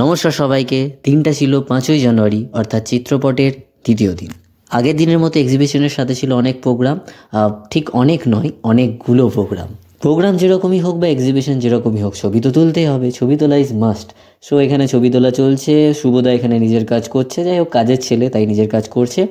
নমস্কার সবাইকে। দিনটা ছিল 5ই জানুয়ারি অর্থাৎ চিত্রপটের দ্বিতীয় দিন। আগের দিনের মতো এক্সিবিশনের সাথে ছিল অনেক প্রোগ্রাম, ঠিক অনেক নয়, অনেকগুলো প্রোগ্রাম যেরকমই হোক বা এক্সিবিশন যেরকমই হোক, ছবি তো তুলতেই হবে, ছবি তোলা ইজ মাস্ট। সো এখানে ছবি তোলা চলছে, শুভদা এখানে নিজের কাজ করছে, যাই হোক কাজের ছেলে তাই নিজের কাজ করছে।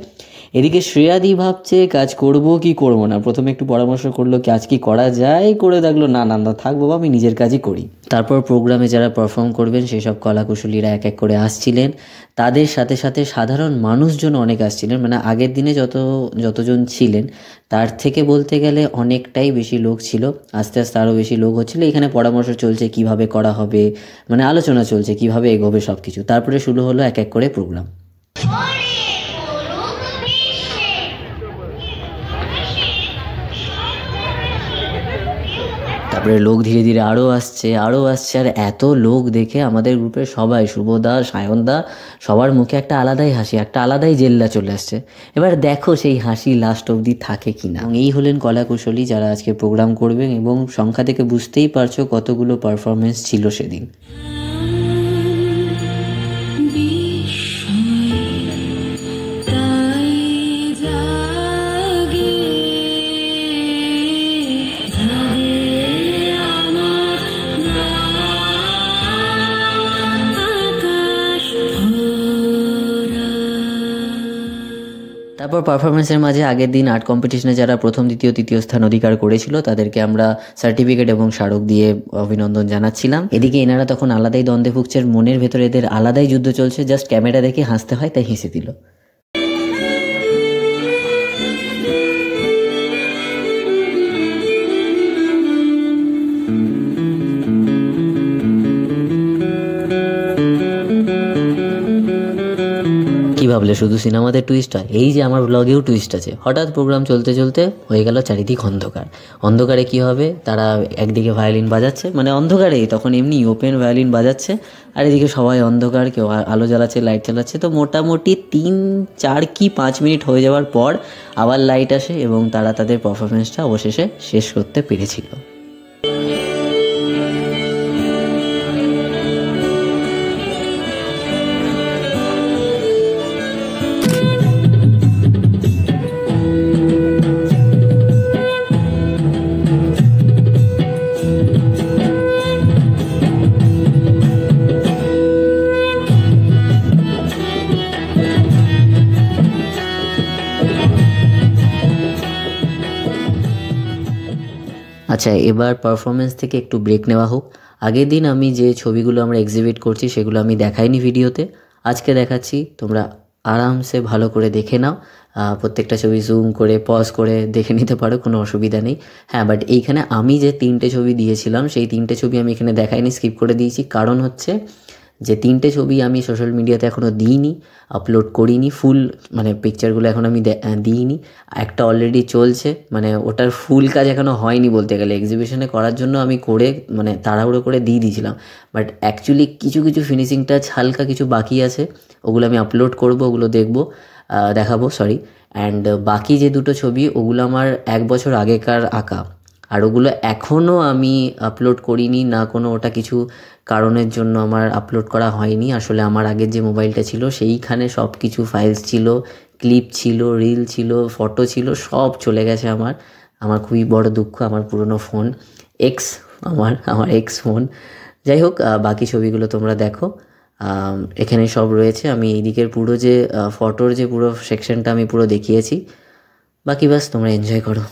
এদিকে শ্রেয়াদি ভাবছে কাজ করব কি করব না। প্রথমে একটু পরামর্শ করলো কাজ কি করা যায়, করে দেখলো না না না থাক বাবা, আমি নিজের কাজই করি। তারপর প্রোগ্রামে যারা পারফর্ম করবেন সেই সব কলাকুশলীরা এক এক করে আসছিলেন, তাদের সাথে সাথে সাধারণ মানুষজন অনেক আসছিলেন। মানে আগের দিনে যতজন ছিলেন তার থেকে বলতে গেলে অনেকটাই বেশি লোক ছিল। আস্তে আস্তে আরও বেশি লোক হচ্ছিলো। এখানে পরামর্শ চলছে কিভাবে করা হবে, মানে আলোচনা চলছে কিভাবে এগোবে সব কিছু। তারপরে শুরু হলো এক এক করে প্রোগ্রাম। তারপরে লোক ধীরে ধীরে আরও আসছে আর এত লোক দেখে আমাদের গ্রুপের সবাই, শুভদা, সায়নদা, সবার মুখে একটা আলাদাই হাসি, একটা আলাদাই জেল্লা চলে আসছে। এবার দেখো সেই হাসি লাস্ট অবধি থাকে কিনা। এবং এই হলেন কলাকুশলী যারা আজকে প্রোগ্রাম করবেন, এবং সংখ্যা থেকে বুঝতেই পারছো কতগুলো পারফরমেন্স ছিল সেদিন। তারপর পারফরমেন্সের মাঝে আগের দিন আর্ট কম্পিটিশনে যারা প্রথম, দ্বিতীয়, তৃতীয় স্থান অধিকার করেছিল তাদেরকে আমরা সার্টিফিকেট এবং স্মারক দিয়ে অভিনন্দন জানাচ্ছিলাম। এদিকে এনারা তখন আলাদাই দ্বন্দ্বে ভুগছেন, মনের ভেতরে এদের আলাদাই যুদ্ধ চলছে, জাস্ট ক্যামেরা দেখে হাসতে হয় তাই হেসে দিল। কি ভাবলে শুধু সিনেমাতে টুইস্ট হয়? এই যে আমার ব্লগেও টুইস্ট আছে। হঠাৎ প্রোগ্রাম চলতে চলতে হয়ে গেল চারিদিক অন্ধকার। অন্ধকারে কি হবে, তারা একদিকে ভায়োলিন বাজাচ্ছে, মানে অন্ধকারেই তখন এমনি ওপেন ভায়োলিন বাজাচ্ছে, আর এদিকে সবাই অন্ধকার, কেউ আলো জ্বালাচ্ছে, লাইট চালাচ্ছে। তো মোটামুটি 3, 4 কি 5 মিনিট হয়ে যাওয়ার পর আবার লাইট আসে এবং তারা তাদের পারফরমেন্সটা অবশেষে শেষ করতে পেরেছিল। আচ্ছা, এবার পারফরমেন্স থেকে একটু ব্রেক নেওয়া হোক। আগের দিন আমি যে ছবিগুলো আমরা এক্সিবিট করছি সেগুলো আমি দেখাইনি ভিডিওতে, আজকে দেখাচ্ছি। তোমরা আরামসে ভালো করে দেখে নাও, প্রত্যেকটা ছবি জুম করে পজ করে দেখে নিতে পারো, কোনো অসুবিধা নেই। হ্যাঁ, বাট এইখানে আমি যে 3টে ছবি দিয়েছিলাম সেই 3টে ছবি আমি এখানে দেখাইনি, স্কিপ করে দিয়েছি। কারণ হচ্ছে যে 3টে ছবি আমি সোশ্যাল মিডিয়াতে এখনও দিইনি, আপলোড করিনি, ফুল মানে পিকচারগুলো এখন আমি দিইনি। একটা অলরেডি চলছে, মানে ওটার ফুল কাজ এখনও হয়নি বলতে গেলে। এক্সিবিশনে করার জন্য আমি করে মানে তাড়াহুড়ো করে দিয়ে দিয়েছিলাম, বাট অ্যাকচুয়ালি কিছু ফিনিশিং টাচ হালকা কিছু বাকি আছে, ওগুলো আমি আপলোড করব, ওগুলো দেখাবো অ্যান্ড বাকি যে 2টো ছবি ওগুলো আমার 1 বছর আগেকার আঁকা, আর ওগুলো এখনও আমি আপলোড করিনি না, কোনো ওটা কিছু কারণের জন্য আমার আপলোড করা হয়নি। আসলে আমার আগের যে মোবাইলটা ছিল সেইখানে সব কিছু ফাইলস ছিল, ক্লিপ ছিল, রিল ছিল, ফটো ছিল, সব চলে গেছে আমার খুবই বড় দুঃখ। আমার পুরনো ফোন আমার এক্স ফোন। যাই হোক, বাকি ছবিগুলো তোমরা দেখো, এখানে সব রয়েছে। আমি এই দিকের পুরো যে ফটোর যে পুরো সেকশনটা আমি পুরো দেখিয়েছি, বাকি বাস তোমরা এনজয় করো।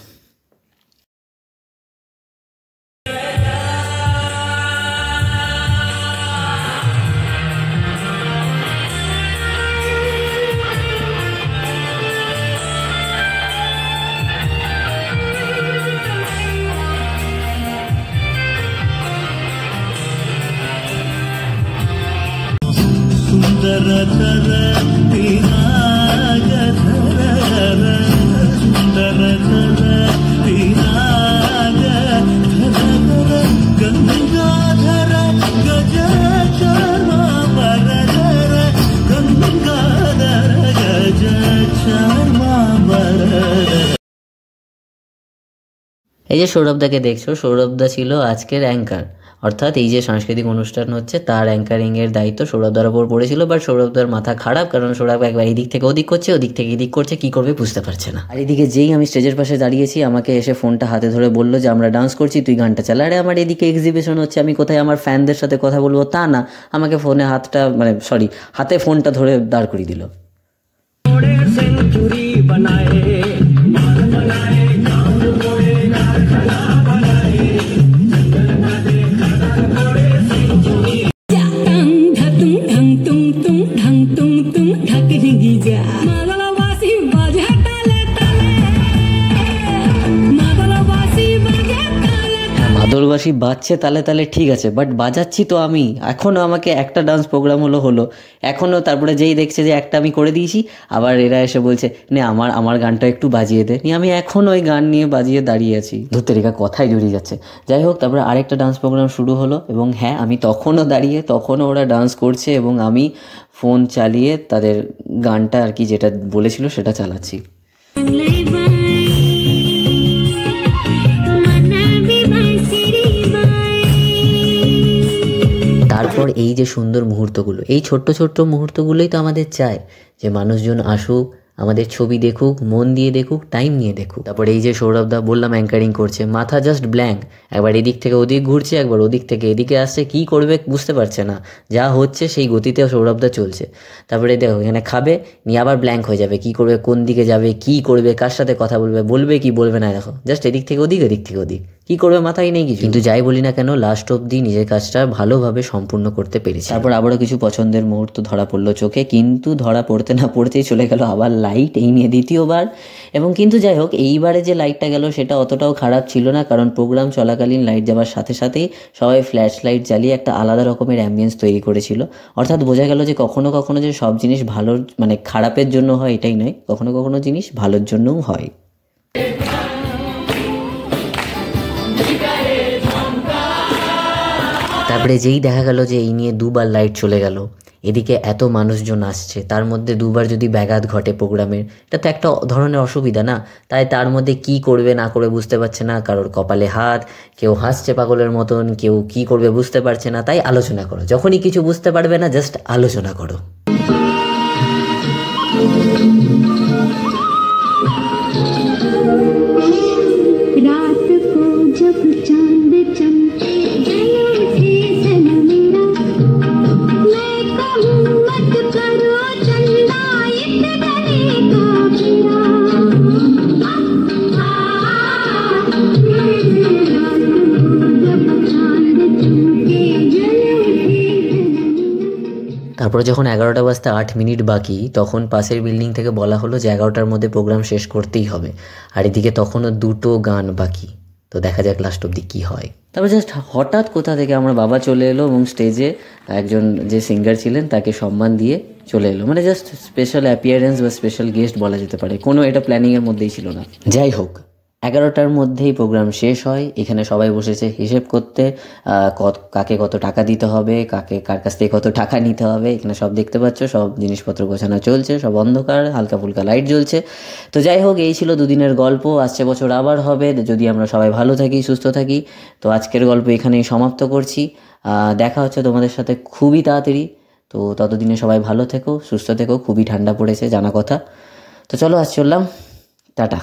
এই যে সৌরভদাকে দেখছো, সৌরভদা ছিল আজকের অ্যাঙ্কার। অর্থাৎ এই যে সাংস্কৃতিক অনুষ্ঠান হচ্ছে তার অ্যাঙ্কারিংয়ের দায়িত্ব সৌরভদার ওপর পড়েছিল, বাট সৌরভদার মাথা খারাপ, কারণ সৌরভ একবার এদিক থেকে ওদিক করছে, ওদিক থেকে এদিক করছে, কী করবে বুঝতে পারছে না। আর এদিকে যেই আমি স্টেজের পাশে দাঁড়িয়েছি আমাকে এসে ফোনটা হাতে ধরে বললো যে আমরা ডান্স করছি, তুই গানটা চালা। আরে আমার এদিকে এক্সিবিশন হচ্ছে, আমি কোথায় আমার ফ্যানদের সাথে কথা বলবো তা না, আমাকে ফোনে হাতে ফোনটা ধরে দাঁড় করিয়ে দিল। মাদলবাসী বাজছে তালে তালে ঠিক আছে, বাট বাজাচ্ছি তো আমি। এখনও আমাকে একটা ডান্স প্রোগ্রাম হলো এখনও, তারপরে যেই দেখছে যে একটা আমি করে দিয়েছি, আবার এরা এসে বলছে নে আমার গানটা একটু বাজিয়ে দে। আমি এখন ওই গান নিয়ে বাজিয়ে দাঁড়িয়ে আছি। ধুত্তেরিকা কথাই জড়িয়ে যাচ্ছে। যাই হোক, তারপরে আরেকটা ডান্স প্রোগ্রাম শুরু হলো এবং হ্যাঁ, আমি তখনও দাঁড়িয়ে, তখনও ওরা ডান্স করছে এবং আমি ফোন চালিয়ে তাদের গানটা আর কি যেটা বলেছিল সেটা চালাচ্ছি। তারপর এই যে সুন্দর মুহূর্তগুলো, এই ছোট্ট ছোট্ট মুহূর্তগুলোই তো আমাদের চায় যে মানুষজন আসুক, আমাদের ছবি দেখুক, মন দিয়ে দেখুক, টাইম নিয়ে দেখুক। তারপর এই যে সৌরভদা বললাম অ্যাঙ্কারিং করছে, মাথা জাস্ট ব্ল্যাঙ্ক, একবার এদিক থেকে ওদিক ঘুরছে, একবার ওদিক থেকে এদিকে আসছে, কী করবে বুঝতে পারছে না, যা হচ্ছে সেই গতিতে সৌরভদা চলছে। তারপরে দেখো এখানে খাবে, নিয়ে আবার ব্ল্যাঙ্ক হয়ে যাবে, কী করবে, কোন দিকে যাবে, কী করবে, কার সাথে কথা বলবে কি বলবে না, দেখো জাস্ট এদিক থেকে ওদিক, এদিক থেকে ওদিক, কী করবে মাথায় নেই কিছু। কিন্তু যাই বলি না কেন, লাস্ট অবধি নিজের কাজটা ভালোভাবে সম্পূর্ণ করতে পেরেছি। তারপর আবারও কিছু পছন্দের মুহূর্ত ধরা পড়লো চোখে, কিন্তু ধরা পড়তে না পড়তেই চলে গেল আবার লাইট, এই নিয়ে দ্বিতীয়বার। এবং কিন্তু যাই হোক, এইবারে যে লাইটটা গেল সেটা অতটাও খারাপ ছিল না, কারণ প্রোগ্রাম চলাকালীন লাইট যাওয়ার সাথে সাথেই সবাই ফ্ল্যাশ লাইট জ্বালিয়ে একটা আলাদা রকমের অ্যাম্বিয়েন্স তৈরি করেছিল। অর্থাৎ বোঝা গেল যে কখনো কখনো যে সব জিনিস ভালোর খারাপের জন্য হয় এটাই নয়, কখনো কখনো জিনিস ভালোর জন্যও হয়। তারপরে যেই দেখা গেল যে এই নিয়ে দুবার লাইট চলে গেল, এদিকে এত মানুষজন আসছে, তার মধ্যে দুবার যদি ব্যাঘাত ঘটে প্রোগ্রামের, এটা তো একটা ধরনের অসুবিধা না। তাই তার মধ্যে কি করবে না করবে বুঝতে পারছে না, কারোর কপালে হাত, কেউ হাসছে পাগলের মতন, কেউ কি করবে বুঝতে পারছে না। তাই আলোচনা করো, যখনই কিছু বুঝতে পারবে না জাস্ট আলোচনা করো। তারপরে যখন 11টা বাজতে 8 মিনিট বাকি, তখন পাশের বিল্ডিং থেকে বলা হলো যে 11টার মধ্যে প্রোগ্রাম শেষ করতেই হবে। আর এদিকে তখনও 2টো গান বাকি, তো দেখা যাক লাস্ট অবধি কী হয়। তারপর জাস্ট হঠাৎ কোথা থেকে আমার বাবা চলে এলো এবং স্টেজে একজন যে সিঙ্গার ছিলেন তাকে সম্মান দিয়ে চলে এলো। জাস্ট স্পেশাল অ্যাপিয়ারেন্স বা স্পেশাল গেস্ট বলা যেতে পারে, কোনো এটা প্ল্যানিংয়ের মধ্যেই ছিল না। যাই হোক, 11টার মধ্যেই প্রোগ্রাম শেষ হয়। এখানে সবাই বসেছে হিসেব করতে, কাকে কত টাকা দিতে হবে, কার কাছ থেকে কত টাকা নিতে হবে, এখানে সব দেখতে পাচ্ছ, সব জিনিসপত্র গোছানো চলছে, সব অন্ধকার, হালকা ফুলকা লাইট জ্বলছে। তো যাই হোক, এই ছিল দুদিনের গল্প। আসছে বছর আবার হবে যদি আমরা সবাই ভালো থাকি, সুস্থ থাকি। তো আজকের গল্প এখানেই সমাপ্ত করছি। দেখা হচ্ছে তোমাদের সাথে খুবই তাড়াতাড়ি। তো ততদিনে সবাই ভালো থেকো, সুস্থ থেকো। খুবই ঠান্ডা পড়েছে জানা কথা। তো চলো, আজ চললাম, টাটা।